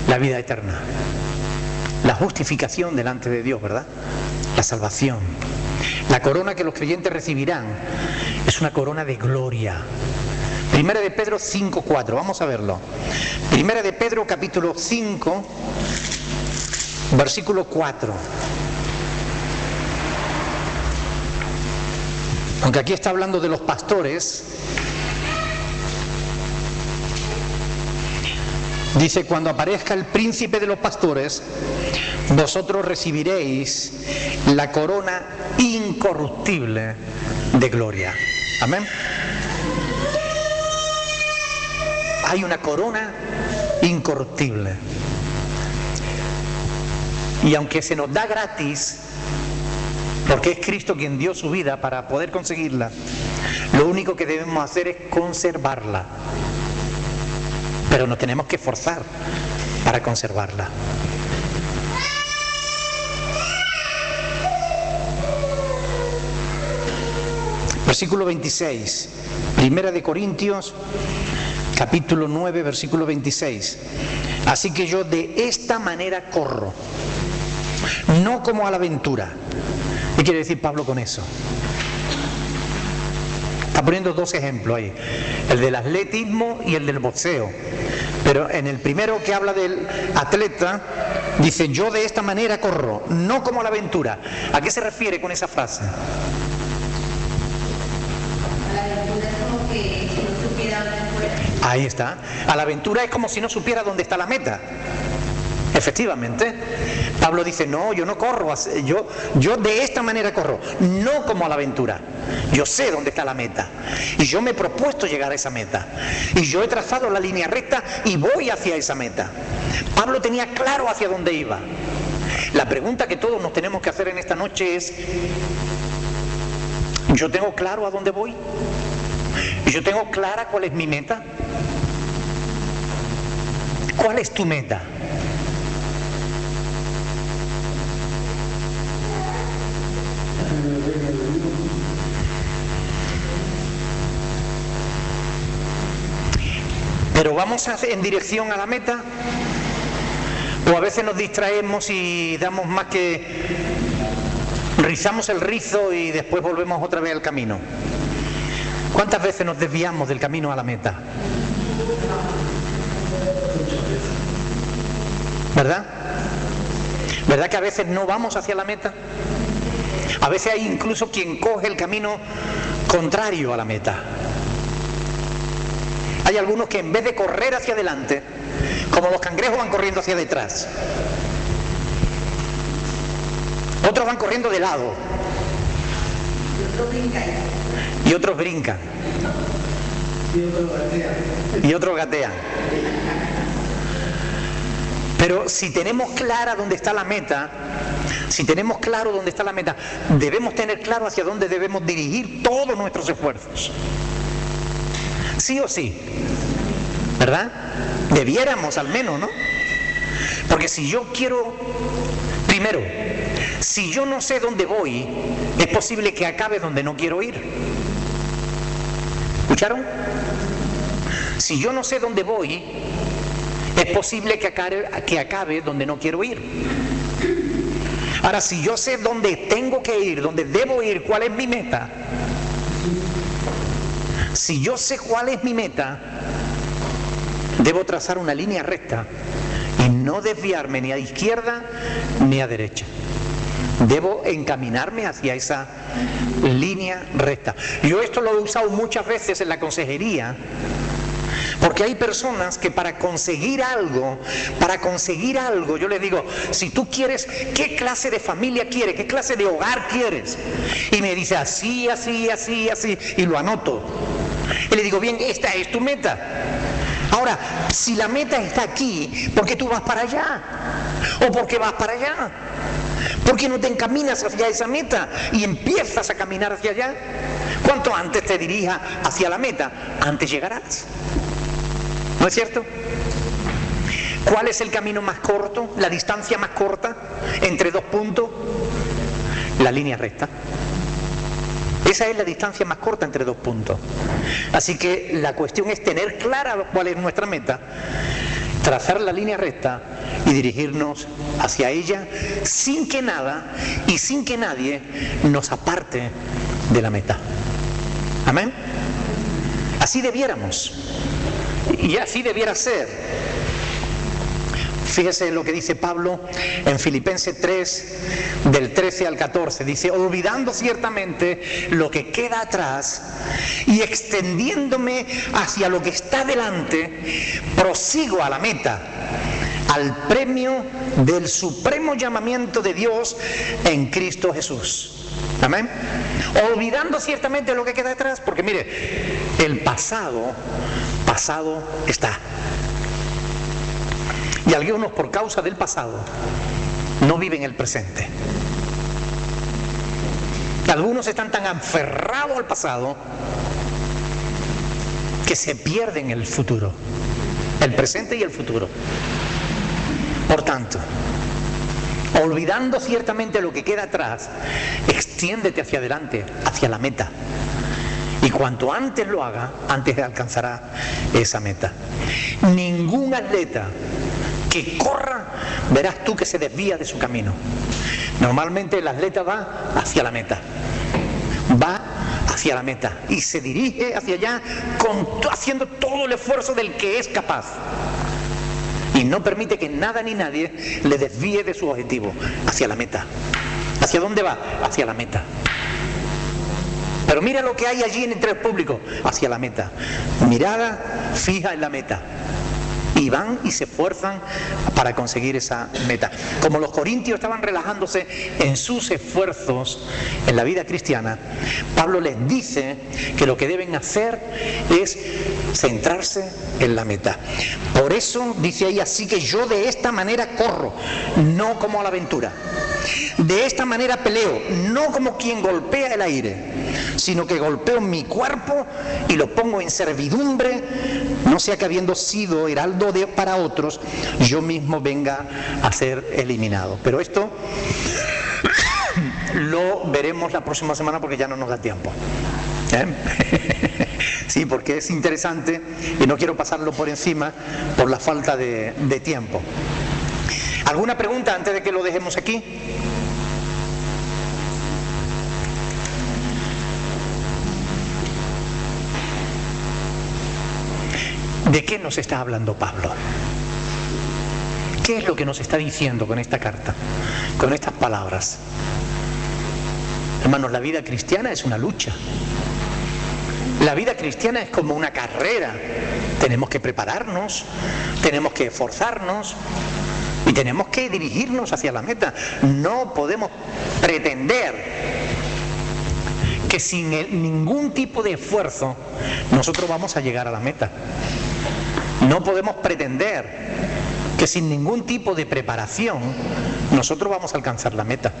Speaker 2: La vida eterna. La justificación delante de Dios, ¿verdad? La salvación. La corona que los creyentes recibirán es una corona de gloria. Primera de Pedro 5:4, vamos a verlo. Primera de Pedro capítulo 5, versículo 4. Aunque aquí está hablando de los pastores, dice: cuando aparezca el príncipe de los pastores, vosotros recibiréis la corona incorruptible de gloria. Amén. Hay una corona incorruptible. Y aunque se nos da gratis, porque es Cristo quien dio su vida para poder conseguirla, lo único que debemos hacer es conservarla. Pero nos tenemos que esforzar para conservarla. Versículo 26, Primera de Corintios, capítulo 9, versículo 26. Así que yo de esta manera corro, no como a la aventura. ¿Qué quiere decir Pablo con eso? Está poniendo 2 ejemplos ahí, el del atletismo y el del boxeo. Pero en el primero, que habla del atleta, dice: yo de esta manera corro, no como a la aventura. ¿A qué se refiere con esa frase?
Speaker 3: A la aventura es como que si no supiera dónde fuera.
Speaker 2: Ahí está. A la aventura es como si no supiera dónde está la meta. Efectivamente. Pablo dice: no, yo no corro, yo de esta manera corro, no como a la aventura. Yo sé dónde está la meta y yo me he propuesto llegar a esa meta y yo he trazado la línea recta y voy hacia esa meta. Pablo tenía claro hacia dónde iba. La pregunta que todos nos tenemos que hacer en esta noche es: ¿yo tengo claro a dónde voy? ¿Yo tengo clara cuál es mi meta? ¿Cuál es tu meta? ¿Pero vamos en dirección a la meta? ¿O a veces nos distraemos y damos más que rizamos el rizo y después volvemos otra vez al camino? ¿Cuántas veces nos desviamos del camino a la meta? ¿Verdad? ¿Verdad que a veces no vamos hacia la meta? A veces hay incluso quien coge el camino contrario a la meta. Hay algunos que en vez de correr hacia adelante, como los cangrejos, van corriendo hacia detrás. Otros van corriendo de lado. Y otros brincan. Y otros gatean. Pero si tenemos clara dónde está la meta, si tenemos claro dónde está la meta, debemos tener claro hacia dónde debemos dirigir todos nuestros esfuerzos. Sí o sí, ¿verdad? Debiéramos al menos, ¿no? Porque si yo quiero, primero, si yo no sé dónde voy, es posible que acabe donde no quiero ir. ¿Escucharon? Si yo no sé dónde voy, es posible que acabe donde no quiero ir. Ahora, si yo sé dónde tengo que ir, dónde debo ir, cuál es mi meta, si yo sé cuál es mi meta, debo trazar una línea recta y no desviarme ni a izquierda ni a derecha. Debo encaminarme hacia esa línea recta. Yo esto lo he usado muchas veces en la consejería, porque hay personas que para conseguir algo, yo les digo, si tú quieres, ¿qué clase de familia quieres? ¿Qué clase de hogar quieres? Y me dice así, así, así, así, y lo anoto. Y le digo, bien, esta es tu meta. Ahora, si la meta está aquí, ¿por qué tú vas para allá? ¿O por qué vas para allá? ¿Por qué no te encaminas hacia esa meta y empiezas a caminar hacia allá? Cuanto antes te dirijas hacia la meta, antes llegarás. ¿No es cierto? ¿Cuál es el camino más corto? ¿La distancia más corta entre dos puntos? La línea recta. Esa es la distancia más corta entre dos puntos. Así que la cuestión es tener clara cuál es nuestra meta, trazar la línea recta y dirigirnos hacia ella sin que nada y sin que nadie nos aparte de la meta. ¿Amén? Así debiéramos. Y así debiera ser. Fíjese lo que dice Pablo en Filipenses 3, del 13 al 14. Dice, olvidando ciertamente lo que queda atrás y extendiéndome hacia lo que está delante, prosigo a la meta, al premio del supremo llamamiento de Dios en Cristo Jesús. Amén. Olvidando ciertamente lo que queda atrás, porque mire, el pasado está. Y algunos, por causa del pasado, no viven el presente. Algunos están tan aferrados al pasado que se pierden el futuro, el presente y el futuro. Por tanto, olvidando ciertamente lo que queda atrás, extiéndete hacia adelante, hacia la meta. Y cuanto antes lo haga, antes alcanzará esa meta. Ningún atleta que corra, verás tú que se desvía de su camino. Normalmente el atleta va hacia la meta. Va hacia la meta y se dirige hacia allá haciendo todo el esfuerzo del que es capaz. Y no permite que nada ni nadie le desvíe de su objetivo, hacia la meta. ¿Hacia dónde va? Hacia la meta. Pero mira lo que hay allí entre el público, hacia la meta. Mirada fija en la meta. Y van y se esfuerzan para conseguir esa meta. Como los corintios estaban relajándose en sus esfuerzos en la vida cristiana, Pablo les dice que lo que deben hacer es centrarse en la meta. Por eso dice ahí, así que yo de esta manera corro, no como a la aventura. De esta manera peleo, no como quien golpea el aire, sino que golpeo mi cuerpo y lo pongo en servidumbre, no sea que habiendo sido heraldo para otros, yo mismo venga a ser eliminado. Pero esto lo veremos la próxima semana porque ya no nos da tiempo. Sí, porque es interesante y no quiero pasarlo por encima por la falta de tiempo. ¿Alguna pregunta antes de que lo dejemos aquí? ¿De qué nos está hablando Pablo? ¿Qué es lo que nos está diciendo con esta carta, con estas palabras? Hermanos, la vida cristiana es una lucha. La vida cristiana es como una carrera. Tenemos que prepararnos, tenemos que esforzarnos y tenemos que dirigirnos hacia la meta. No podemos pretender que sin ningún tipo de esfuerzo nosotros vamos a llegar a la meta. No podemos pretender que sin ningún tipo de preparación nosotros vamos a alcanzar la meta.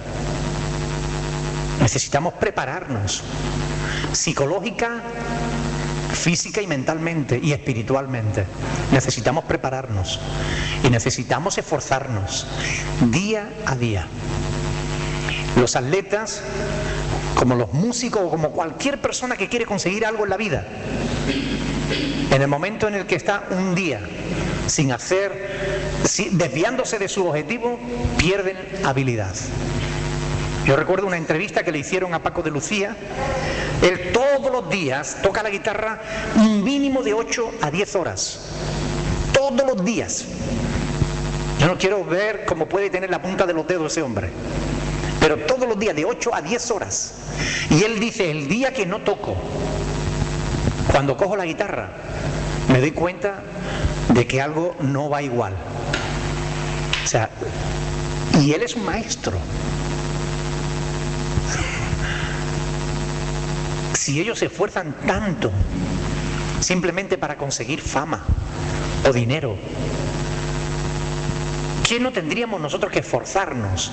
Speaker 2: Necesitamos prepararnos psicológica, física y mentalmente y espiritualmente. Necesitamos prepararnos y necesitamos esforzarnos día a día. Los atletas, como los músicos o como cualquier persona que quiere conseguir algo en la vida, en el momento en el que está un día desviándose de su objetivo, pierden habilidad. Yo recuerdo una entrevista que le hicieron a Paco de Lucía. Él todos los días toca la guitarra un mínimo de 8 a 10 horas. Todos los días. Yo no quiero ver cómo puede tener la punta de los dedos ese hombre. Pero todos los días, de 8 a 10 horas. Y él dice, el día que no toco, cuando cojo la guitarra, me doy cuenta de que algo no va igual. O sea, y él es un maestro. Si ellos se esfuerzan tanto simplemente para conseguir fama o dinero, ¿qué no tendríamos nosotros que esforzarnos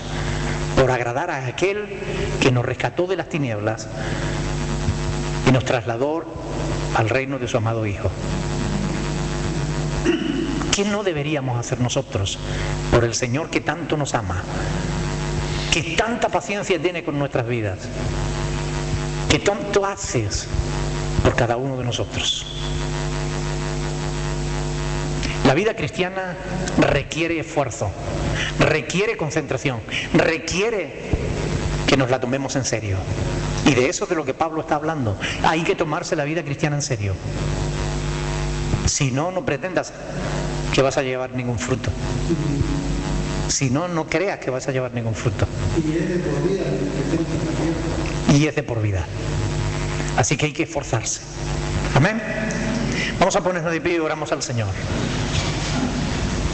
Speaker 2: por agradar a aquel que nos rescató de las tinieblas y nos trasladó al reino de su amado Hijo? ¿Qué no deberíamos hacer nosotros por el Señor que tanto nos ama, que tanta paciencia tiene con nuestras vidas, que tanto haces por cada uno de nosotros? La vida cristiana requiere esfuerzo, requiere concentración, requiere que nos la tomemos en serio. Y de eso es de lo que Pablo está hablando. Hay que tomarse la vida cristiana en serio. Si no, no pretendas que vas a llevar ningún fruto. Si no, no creas que vas a llevar ningún fruto.
Speaker 5: Y es de por vida,
Speaker 2: Y es de por vida. Así que hay que esforzarse. Amén. Vamos a ponernos de pie y oramos al Señor.